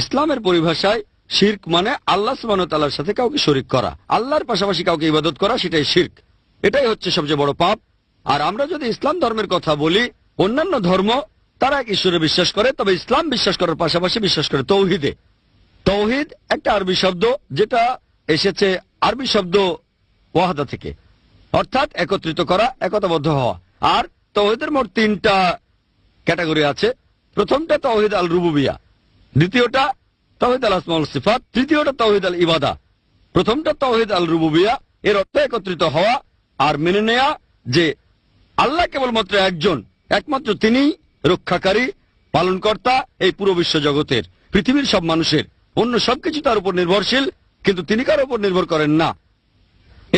ইসলামের পরিভাষায় শিরক মানে আল্লাহ সুবহানাহু ওয়া তাআলার সাথে কাউকে শরীক করা, আল্লাহর পাশাপাশি কাউকে ইবাদত করা, সেটাই শিরক। এটাই হচ্ছে সবচেয়ে বড় পাপ। আর আমরা যদি ইসলাম ধর্মের কথা বলি, অন্যান্য ধর্ম তারা এক ঈশ্বরে বিশ্বাস করে, তবে ইসলাম বিশ্বাস করার পাশাপাশি বিশ্বাস করে তৌহিদে। তৌহিদ একটা আরবি শব্দ, যেটা এসেছে আরবি শব্দ ওয়াহদা থেকে, অর্থাৎ একত্রিত করা, একতাবদ্ধ হওয়া। আর তৌহিদের মোট 3টা ক্যাটাগরি আছে। প্রথমটা তাওহীদ আল রুবুবিয়া, দ্বিতীয়টা তাওহীদ আল আসমাউল সিফাত, তৃতীয়টা তাওহীদ আল ইবাদা। প্রথমটা তাওহীদ আল রুবুবিয়া, এর অর্থ একত্রিত হওয়া আর মেনে নেয়া যে আল্লাহ কেবলমাত্র একজন, একমাত্র তিনিই রক্ষাকারী, পালনকর্তা এই পুরো বিশ্ব জগতের, পৃথিবীর সব মানুষের। অন্য সবকিছু তার উপর নির্ভরশীল, কিন্তু তিনি কার উপর নির্ভর করেন না।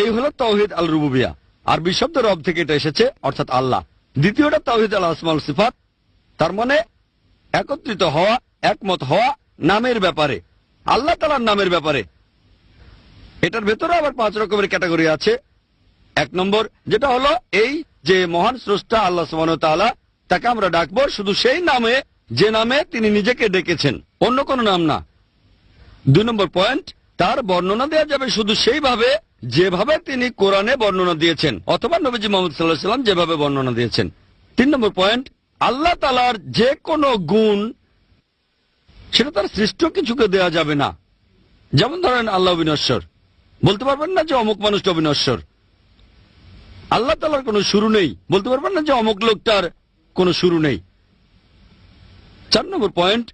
এই হলো তাওহীদ আল রুবুবিয়া, আরবি শব্দ রব থেকে এটা এসেছে, অর্থাৎ আল্লাহ। দ্বিতীয়টা তাওহীদ আল আসমাউল সিফাত, তার মানে একত্রিত হওয়া, একমত হওয়া নামের ব্যাপারে, আল্লাহ তাআলার নামের ব্যাপারে। এটার ভেতরে আবার 5 রকমের ক্যাটাগরি আছে। 1 নম্বর যেটা হলো এই যে মহান স্রষ্টা আল্লাহ সুবহানাহু ওয়া তাআলা, তাকে আমরা ডাকবো শুধু সেই নামে যে নামে তিনি নিজেকে ডেকেছেন, অন্য কোনো নাম না। 2 নম্বর পয়েন্ট, তার বর্ণনা দেওয়া যাবে শুধু সেইভাবে যেভাবে তিনি কোরআনে বর্ণনা দিয়েছেন, অথবা নবীজি মুহাম্মদ সাল্লাল্লাহু আলাইহি ওয়াসাল্লাম যেভাবে বর্ণনা দিয়েছেন। 3 নম্বর পয়েন্ট, আল্লাহ তাআলার যে কোনো গুণ সেটা তার সৃষ্ট কিছুকে দেওয়া যাবে না। যেমন ধরেন আল্লাহ বিনশ্বর, বলতে পারবেন না যে অমুক মানুষটা বিনশ্বর। আল্লাহ তাআলার কোনো শুরু নেই, বলতে পারবেন না যে অমুক লোকটার কোনো শুরু নেই। 4 নম্বর পয়েন্ট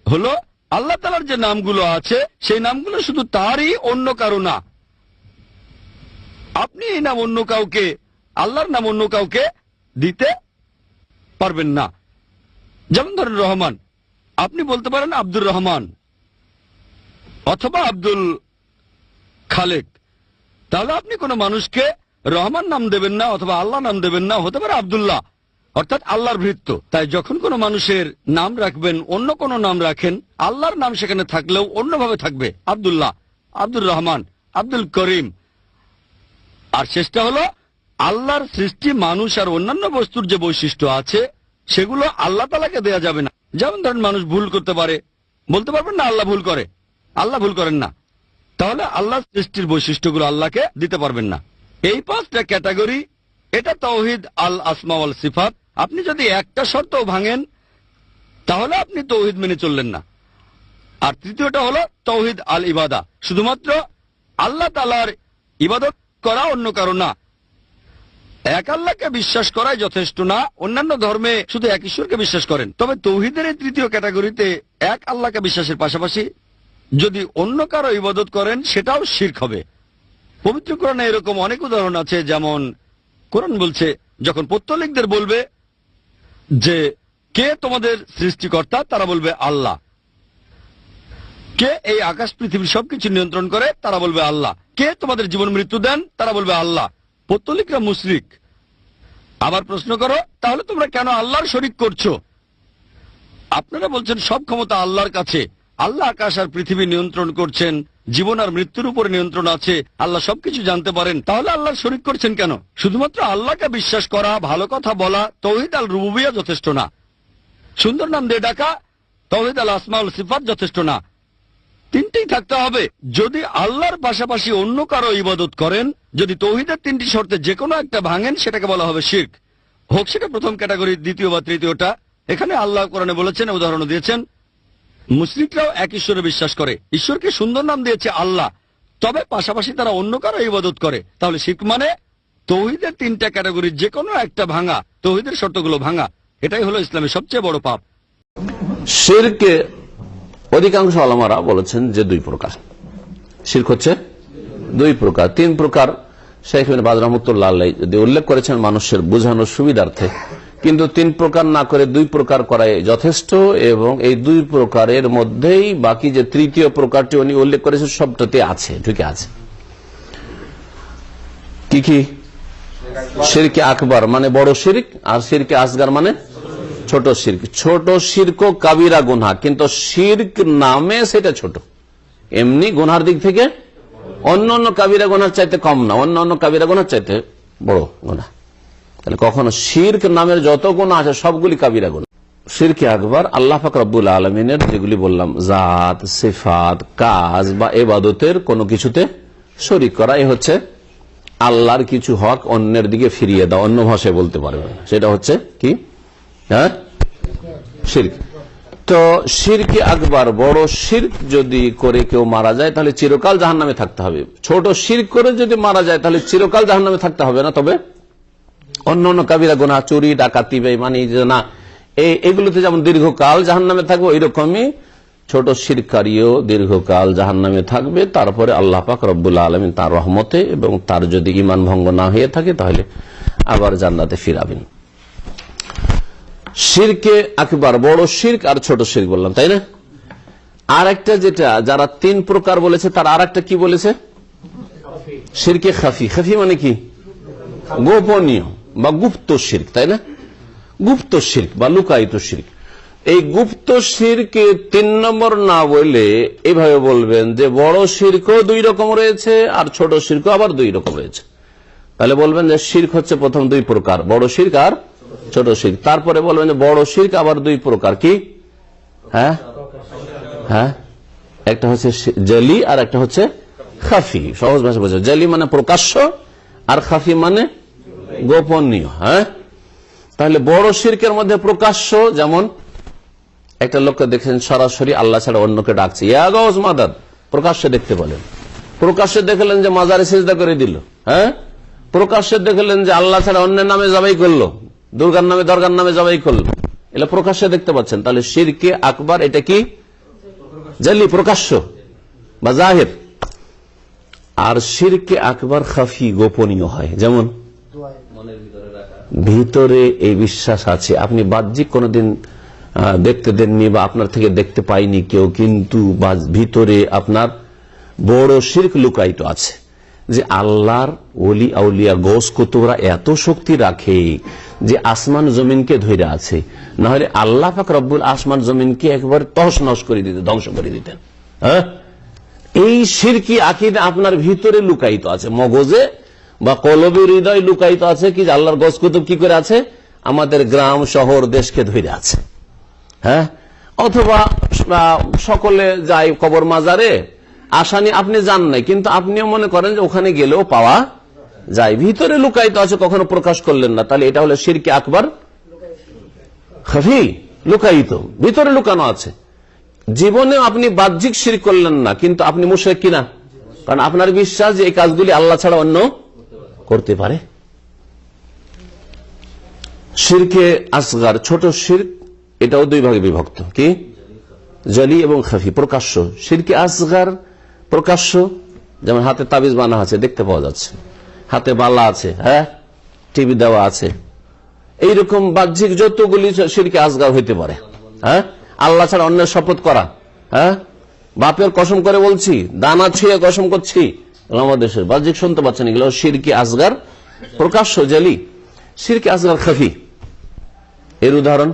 হলো আল্লাহ তাআলার যে নামগুলো আছে সেই নামগুলো শুধু তারই, অন্য কারো না। আপনি এই নাম অন্য কাউকে, আল্লাহর নাম অন্য কাউকে দিতে পারবেন না। যেমন ধরেন রহমান, আপনি বলতে পারেন আব্দুর রহমান অথবা আব্দুল খালেক, তাহলে আপনি কোনো মানুষকে রহমান নাম দেবেন না অথবা আল্লাহ নাম দেবেন না, হতে পারে আব্দুল্লাহ, অর্থাৎ আল্লাহর ভৃত্য। তাই যখন কোনো মানুষের নাম রাখবেন, অন্য কোনো নাম রাখেন, আল্লাহর নাম সেখানে থাকলেও অন্যভাবে থাকবে, আব্দুল্লাহ, আব্দুর রহমান, আব্দুল করিম। আর শেষটা হলো আল্লাহর সৃষ্টি মানুষ আর অন্যান্য বস্তুর যে বৈশিষ্ট্য আছে সেগুলো আল্লাহ তাআলাকে দেয়া যাবে না। যেমন ধরেন মানুষ ভুল করতে পারে, বলতে পারবেন না আল্লাহ ভুল করে, আল্লাহ ভুল করেন না, তাহলে আল্লাহ সৃষ্টির বৈশিষ্ট্যগুলো আল্লাহকে দিতে পারবেন না। এই 5টা ক্যাটাগরি, এটা তাওহীদ আল আসমা ওয়াল সিফাত। আপনি যদি একটা শর্তও ভাঙেন তাহলে আপনি তাওহীদ মেনে চললেন না। আর তৃতীয়টা হলো তাওহীদ আল ইবাদা, শুধুমাত্র আল্লাহ তাআলার ইবাদত করা, অন্য কারো না। এক আল্লাহকে বিশ্বাস করাই যথেষ্ট না। অন্যান্য ধর্মে শুধু এক ঈশ্বরকে বিশ্বাস করেন, তবে তাওহীদের এই তৃতীয় ক্যাটাগরিতে এক আল্লাহকে বিশ্বাসের পাশাপাশি যদি অন্য কারো ইবাদত করেন সেটাও শিরক হবে। পবিত্র কোরআনে এরকম অনেক উদাহরণ আছে। যেমন কোরআন বলছে, যখন পৌত্তলিকদের বলবে যে কে তোমাদের সৃষ্টিকর্তা, তারা বলবে আল্লাহ। কে এই আকাশ পৃথিবীর সবকিছু নিয়ন্ত্রণ করে, তারা বলবে আল্লাহ। কে তোমাদের জীবন মৃত্যু দেন, তারা বলবে আল্লাহ। পৌত্তলিকরা মুশরিক। আবার প্রশ্ন করো, তাহলে তোমরা কেন আল্লাহর শরীক করছো? আপনারা বলছেন সব ক্ষমতা আল্লাহর কাছে, আল্লাহ আকাশ আর পৃথিবী নিয়ন্ত্রণ করছেন, জীবন আর মৃত্যুর উপরে নিয়ন্ত্রণ আছে, আল্লাহ সবকিছু জানতে পারেন, তাহলে আল্লাহর শরীক করছেন কেন? শুধুমাত্র আল্লাহকে বিশ্বাস করা, ভালো কথা বলা, তাওহীদ আল রুবুবিয়া যথেষ্ট না। সুন্দর নাম দিয়ে ডাকা, তাওহীদ আল আসমাউল সিফাত যথেষ্ট না। 3টেই থাকতে হবে। যদি আল্লাহর পাশাপাশি অন্য কারো ইবাদত করেন, যদি তাওহীদের 3টি শর্তে যে কোনো একটা ভাঙেন, সেটাকে বলা হবে শিরক। হোক সেটা প্রথম ক্যাটাগরি, দ্বিতীয় বা তৃতীয়টা। এখানে আল্লাহ কোরআনে বলেছেন, উদাহরণ দিয়েছেন, মুশরিকরাও এক ঈশ্বরে বিশ্বাস করে, ঈশ্বরকে সুন্দর নাম দিয়েছে আল্লাহ, তবে পাশাপাশি তারা অন্য কারো ইবাদত করে। তাহলে শিরক মানে তাওহীদের 3টা ক্যাটাগরির যে কোনো একটা ভাঙা, তাওহীদের শর্তগুলো ভাঙা। এটাই হলো ইসলামের সবচেয়ে বড় পাপ। শিরকে অধিকাংশ ওলামারা বলেছেন যে 2 প্রকার। শিরক হচ্ছে 2 প্রকার। 3 প্রকার শেখ ইবনে বাজ রাহমাতুল্লাহ আলাইহি যদি উল্লেখ করেছেন মানুষের বোঝানোর সুবিধার্থে, কিন্তু 3 প্রকার না করে 2 প্রকার করাই যথেষ্ট। এবং এই 2 প্রকারের মধ্যেই বাকি যে তৃতীয় প্রকারটি উনি উল্লেখ করেছেন সবটাতে আছে, ঢুকে আছে। কি কি? শিরকে আকবার মানে বড় শিরক, আর শিরকে আসগার মানে ছোট শিরক। ছোট শিরক কাবিরা গুনাহ, কিন্তু শিরক নামে সেটা ছোট। এমনি গুনার দিক থেকে অন্যান্য কাবিরা গুনার চাইতে কম না, অন্যান্য কাবিরা গুনার চাইতে বড় গুনাহ। তাহলে কখনো শিরক নামের যত গুনাহ আছে সবগুলি কাবিরা গুনাহ। শিরকে আকবর আল্লাহ পাক রব্বুল আলমিনের যেগুলি বললাম জাত, সিফাত, কাজ বা ইবাদতের কোনো কিছুতে শরীক করা, এ হচ্ছে আল্লাহর কিছু হক অন্যের দিকে ফিরিয়ে দাও, অন্য ভাষায় বলতে পারবেন, সেটা হচ্ছে কি? হ্যাঁ, শিরক। তো শিরকে আকবর, বড় শিরক যদি করে কেউ মারা যায় তাহলে চিরকাল জাহান্নামে থাকতে হবে। ছোট শিরক করে যদি মারা যায় তাহলে চিরকাল জাহান্নামে থাকতে হবে না। তবে অন্য অন্য কাবিরা গুনাহ, চুরি, ডাকাতি, বেঈমানি, না, এগুলোতে যেমন দীর্ঘকাল জাহান্নামে থাকবে, ওই রকমই ছোট শিরকারীও দীর্ঘকাল জাহান্নামে থাকবে। তারপরে আল্লাহ পাক রব্বুল আলামিন তার রহমতে এবং তার যদি ঈমান ভঙ্গ না হয়ে থাকে তাহলে আবার জান্নাতে ফিরাবেন। শিরকে আকবার, বড় শিরক আর ছোট শিরক বললাম, তাই না? আর একটা যেটা যারা 3 প্রকার বলেছে তার আর একটা কি বলেছে? শিরকে খাফি। খাফি মানে কি? গোপনীয় বা গুপ্ত শিরক, তাই না? গুপ্ত শিরক বা লুকায়িত শিরক। এই গুপ্ত শিরকে 3 নম্বর না বলে এইভাবে বলবেন যে বড় শিরকও 2 রকম রয়েছে আর ছোট শিরকও আবার 2 রকম রয়েছে। তাহলে বলবেন যে শিরক হচ্ছে প্রথম 2 প্রকার, বড় শিরক আর ছোট শিরক। তারপরে বলবেন যে বড় শিরক আবার 2 প্রকার, কি? হ্যাঁ হ্যাঁ, একটা হচ্ছে জলি আর একটা হচ্ছে খাফি। সহজ ভাষা বোঝা, জলি মানে প্রকাশ্য আর খাফি মানে গোপনীয়। হ্যাঁ, তাহলে বড় শিরকের মধ্যে প্রকাশ্য, যেমন একটা লোককে দেখেন সরাসরি আল্লাহ ছাড়া অন্যকে ডাকছে, ইয়া গাউস মাদাদ, প্রকাশ্যে দেখতে পেলেন। প্রকাশ্যে দেখলেন যে মাজারে সিজদা করে দিল। হ্যাঁ, প্রকাশ্যে দেখলেন যে আল্লাহ ছাড়া অন্যের নামে জবাই করলো, দুর্গার নামে দরগার নামে জবাই করলো, এটা প্রকাশ্যে দেখতে পাচ্ছেন। তাহলে শিরকে আকবার এটা কি? জালি, প্রকাশ্য বা জাহির। আর শিরকে আকবার খাফি, গোপনীয় হয়। যেমন ভিতরে এই বিশ্বাস আছে, আপনি বাহ্যিক কোনদিন দেখতে দেননি বা আপনার থেকে দেখতে পাইনি কেউ, কিন্তু ভিতরে আপনার বড় শিরক লুকায়িত আছে যে আল্লাহর ওলি আউলিয়া গৌস কুতুবরা এত শক্তি রাখে যে আসমান জমিনকে ধরে আছে, না হলে আল্লাহ পাক রব্বুল আসমান জমিনকে একবার তহস নশ করে দিতেন, ধ্বংস করে দিতেন। হ্যাঁ, এই শিরকি আকীদা আপনার ভিতরে লুকায়িত আছে, মগজে বা কলবে, হৃদয় লুকায়িত আছে কি আল্লাহর গৌস কুতুব কি করে আছে? আমাদের গ্রাম শহর দেশকে ধরে আছে। হ্যাঁ, অথবা সকলে যায় কবর মাজারে, আসানি আপনি জান নাই, কিন্তু আপনিও মনে করেন যে ওখানে গেলেও পাওয়া যায়, ভিতরে লুকায়িত আছে, কখনো প্রকাশ করলেন না। তাহলে এটা হলো শিরকে আকবার খাফি, লুকায়িত, ভিতরে লুকানো আছে। জীবনে আপনি বাহ্যিক শিরক করলেন না, কিন্তু আপনি মুশরিক কিনা? কারণ আপনার বিশ্বাস যে এই কাজগুলি আল্লাহ ছাড়া অন্য করতে পারে। শিরকে আসগার, ছোট শিরক, এটাও 2 ভাগে বিভক্ত, কি? জলি এবং খাফি, প্রকাশ্য। শিরকে আসগার প্রকাশ্য, যেমন হাতে তাবিজ বানা আছে, দেখতে পাওয়া যাচ্ছে, হাতে বালা আছে, হ্যাঁ, টিভি দেওয়া আছে, এইরকম বাহ্যিক যতগুলি শিরকে আসগার হইতে পারে। হ্যাঁ, আল্লাহ ছাড়া অন্যের শপথ করা, হ্যাঁ, বাপের কসম করে বলছি, দানা ছুঁয়ে কসম করছি, আমাদের দেশের বাহ্যিক শুনতে পাচ্ছেন, এগুলো শিরকে আসগার প্রকাশ্য, জলি। শিরকে আসগার খাফি, এর উদাহরণ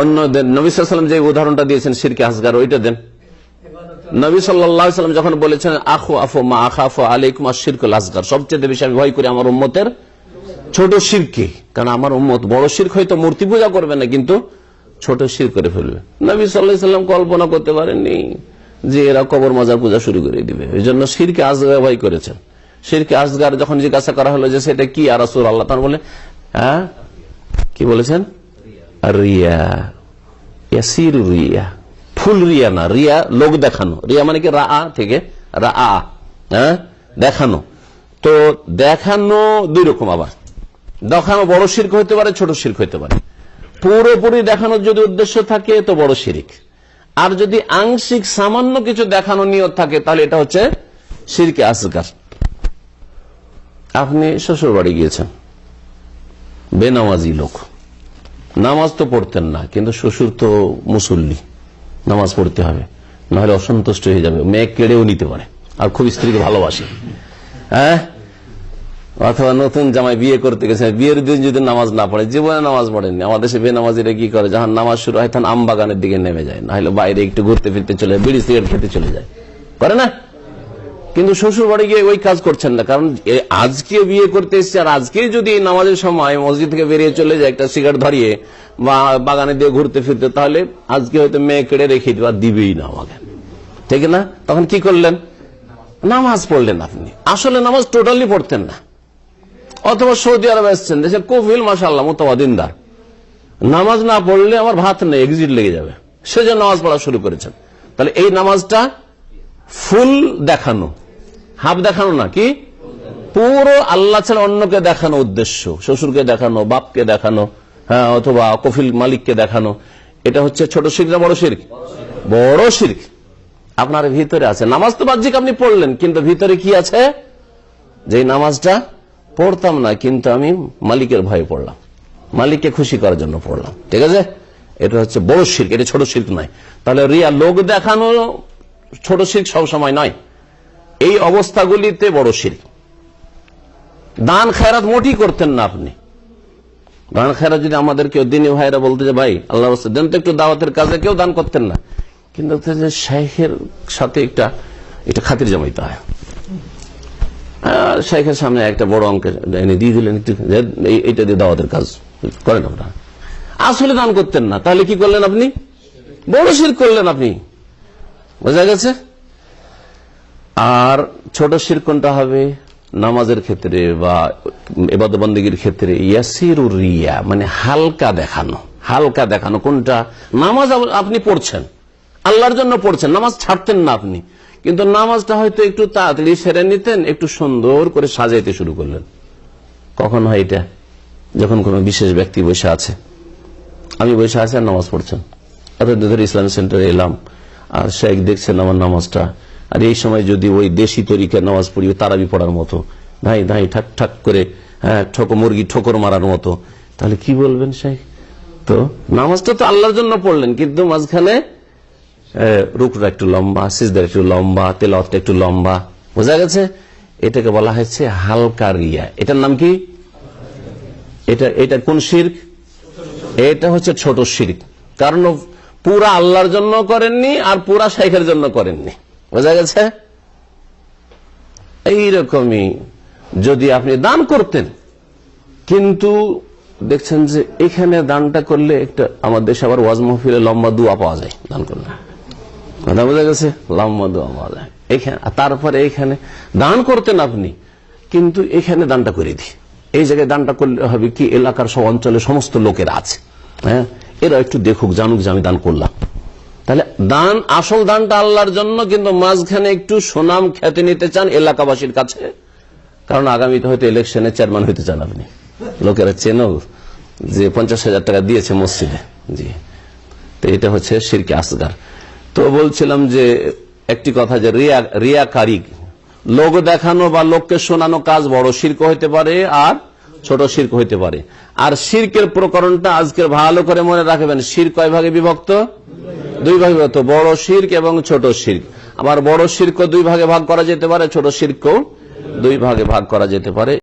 অন্য দেন। নবী সাল্লাল্লাহু আলাইহি ওয়াসাল্লাম যে উদাহরণটা দিয়েছেন শিরকে আসগার, ওইটা দেন। নবী সাল্লাল্লাহু আলাইহি ওয়াসাল্লাম যখন বলেছেন আখু মা আখাফু আলাইকুম আশ-শিরকুল আসগার, সবচেয়ে বেশি আমি ভয় করি আমার উম্মতের ছোট শিরকে, কারণ আমার উম্মত বড় শিরক হয়তো মূর্তি পূজা করবে না, কিন্তু ছোট শিরক করে ফেলবে। নবী সাল্লাল্লাহু আলাইহি ওয়াসাল্লাম কল্পনা করতে পারেননি যে এরা কবর মাজার পূজা শুরু করে দিবে, এই জন্য শিরকে আসগার ভয় করেছেন। শিরকে আসগার যখন জিজ্ঞাসা করা হলো যে সেটা কি ইয়া রাসূলুল্লাহ, তখন বলে, হ্যাঁ, কি বলেছেন? রিয়া, ইয়াসিরু রিয়া, ফুল রিয়া না, রিয়া লোক দেখানো, রিয়া মানে কি রা থেকে রা, হ্যাঁ, দেখানো। তো দেখানো 2 রকম, আবার দেখানো বড় শিরক হইতে পারে, ছোট শিরক হইতে পারে। পুরোপুরি দেখানোর যদি উদ্দেশ্য থাকে তো বড় শিরক, আর যদি আংশিক সামান্য কিছু দেখানো নিয়ত থাকে তাহলে এটা হচ্ছে শিরকে আসগার। আপনি শ্বশুর বাড়ি গিয়েছেন, বেনামাজি লোক, নামাজ তো পড়তেন না, কিন্তু শ্বশুর তো মুসল্লি, নামাজ পড়তে হবে, নাহলে অসন্তুষ্ট হয়ে যাবে, মেয়ে কেড়েও নিতে পারে, আর খুব স্ত্রীকে ভালোবাসে। হ্যাঁ, অথবা নতুন জামাই বিয়ে করতে গেছে, বিয়ের দিন যদি নামাজ না পড়ে, জীবনে নামাজ পড়েননি। আমাদের দেশে বেনামাজিরা কি করে, যখন নামাজ শুরু হয় তখন আম বাগানের দিকে নেমে যায়, নাহলে বাইরে একটু ঘুরতে ফিরতে চলে যায়, বিড়ি সিগারেট খেতে চলে যায়, করে না? কিন্তু শ্বশুর বাড়ি গিয়ে ওই কাজ করছেন না, কারণ আজকে বিয়ে করতে এসছে আর আজকে যদি নামাজের সময় মসজিদ থেকে বেরিয়ে চলে যায় একটা সিগারেট ধরিয়ে বা বাগানে দিয়ে ঘুরতে ফিরতে, তাহলে আজকে হয়তো মেয়ে কেড়ে রেখে দিবেই না আমাকে, ঠিক না? তখন কি করলেন? নামাজ পড়লেন আপনি। আসলে নামাজ টোটালি পড়তেন না। অথবা সৌদি আরব এসছেন, দেশের কফিল মাশাআল্লাহ মুতাওয়াদিনদার, নামাজ না পড়লে আমার ভাত নেই, এক্সিট লেগে যাবে, সেজন্য নামাজ পড়া শুরু করেছেন। তাহলে এই নামাজটা ফুল দেখানো, হাফ দেখানো না, কি পুরো আল্লাহ ছাড়া অন্যকে দেখানো উদ্দেশ্য, শ্বশুরকে দেখানো, বাপকে দেখানো, হ্যাঁ, অথবা কফিল মালিককে দেখানো। এটা হচ্ছে ছোট শিরক না বড় শিরক? বড় শিরক। আপনার ভিতরে আছে। নামাজ তো বাহ্যিক আপনি পড়লেন, কিন্তু ভিতরে কি আছে? যে নামাজটা পড়তাম না, কিন্তু আমি মালিকের ভয়ে পড়লাম, মালিককে খুশি করার জন্য পড়লাম, ঠিক আছে? এটা হচ্ছে বড় শিরক, এটা ছোট শিরক নয়। তাহলে রিয়া, লোক দেখানো ছোট শিরক সবসময় নয়, এই অবস্থাগুলিতে বড় শিরক। দান খেরাত মোটেই করতেন না আপনি। দান খেরাত যদি আমাদের কেউ দিনী ভাইরা বলতে যে ভাই আল্লাহর রাস্তায় দেন তো একটু দাওয়াতের কাজে, কেউ দান করতেন না, কিন্তু শেখের সাথে এটা খাতির জমাইতে হয়। শেখের সামনে একটা বড় অঙ্কের এনে দিয়ে দিলেন, এইটা দিয়ে দাওয়াতের কাজ করেন আপনারা। আসলে দান করতেন না, তাহলে কি করলেন আপনি? বড় শিরক করলেন আপনি, বোঝা গেছে? আর ছোট শিরক কোনটা হবে? নামাজের ক্ষেত্রে বা ইবাদত বন্দেগীর ক্ষেত্রে ইয়াসিরুর রিয়া, মানে হালকা দেখানো। হালকা দেখানো কোনটা? নামাজ আপনি পড়ছেন, আল্লাহর জন্য পড়ছেন, নামাজ ছাড়তেন না আপনি, কিন্তু নামাজটা হয়তো একটু তাড়াতাড়ি সেরে নিতেন, একটু সুন্দর করে সাজাইতে শুরু করলেন। কখন হয় এটা? যখন কোনো বিশেষ ব্যক্তি বসে আছে, আমি বসে আছি আর নামাজ পড়ছেন, এতদিন ধরে ইসলামিক সেন্টারে এলাম আর শেখ দেখছেন আমার নামাজটা, আর এই সময় যদি ওই দেশি তরিকার নামাজ পড়ি, তারাবি পড়ার মতো, ধাই ধাই ঠাক ঠাক করে, হ্যাঁ, মুরগি ঠোকর মারার মতো, তাহলে কি বলবেন শেখ? তো নামাজটা তো আল্লাহর জন্য পড়লেন, কিন্তু মাঝখানে রুকুটা একটু লম্বা, সিজদা একটু লম্বা, তেলাওয়াতটা একটু লম্বা, বোঝা গেছে? এটাকে বলা হয়েছে হালকা রিয়া। এটার নাম কি? এটা কোন শিরক? এটা হচ্ছে ছোট শিরক, কারণ পুরা আল্লাহর জন্য করেননি আর পুরা শেখের জন্য করেননি, বোঝা গেছে? এইরকমই যদি আপনি দান করতেন, কিন্তু দেখছেন যে এখানে দানটা করলে একটা, আমার দেশে আবার ওয়াজ মাহফিলে লম্বা দোয়া পাওয়া যায় দান করলে, কথা বোঝা গেছে? লম্বা দোয়া পাওয়া যায় এখানে। তারপরে এখানে দান করতেন আপনি, কিন্তু এখানে দানটা করে দিই, এই জায়গায় দানটা করলে হবে কি, এলাকার সব অঞ্চলে সমস্ত লোকেরা আছে, হ্যাঁ, এরা একটু দেখুক, জানুক যে আমি দান করলাম। তাহলে দান, আসল দানটা আল্লাহর জন্য, কিন্তু মাঝখানে একটু সুনাম খ্যাতি নিতে চান এলাকাবাসীর কাছে, কারণ আগামীতে হয়তো ইলেকশনে চেয়ারম্যান হইতে চান আপনি, লোকেরা চেনো যে 50,000 টাকা দিয়েছে মসজিদে, জি। তো এটা হচ্ছে শিরকে আসগার। তো বলছিলাম যে একটি কথা, যে রিয়াকারী, লোক দেখানো বা লোককে শোনানো কাজ বড় শিরক হইতে পারে আর ছোট শিরক হইতে পারে। আর শিরকের প্রকরণটা আজকের ভালো করে মনে রাখবেন, শিরক কয় ভাগে বিভক্ত? 2 ভাগে বিভক্ত, বড় শিরক এবং ছোট শিরক। আবার বড় শিরক 2 ভাগে ভাগ করা যেতে পারে, ছোট শিরকও 2 ভাগে ভাগ করা যেতে পারে।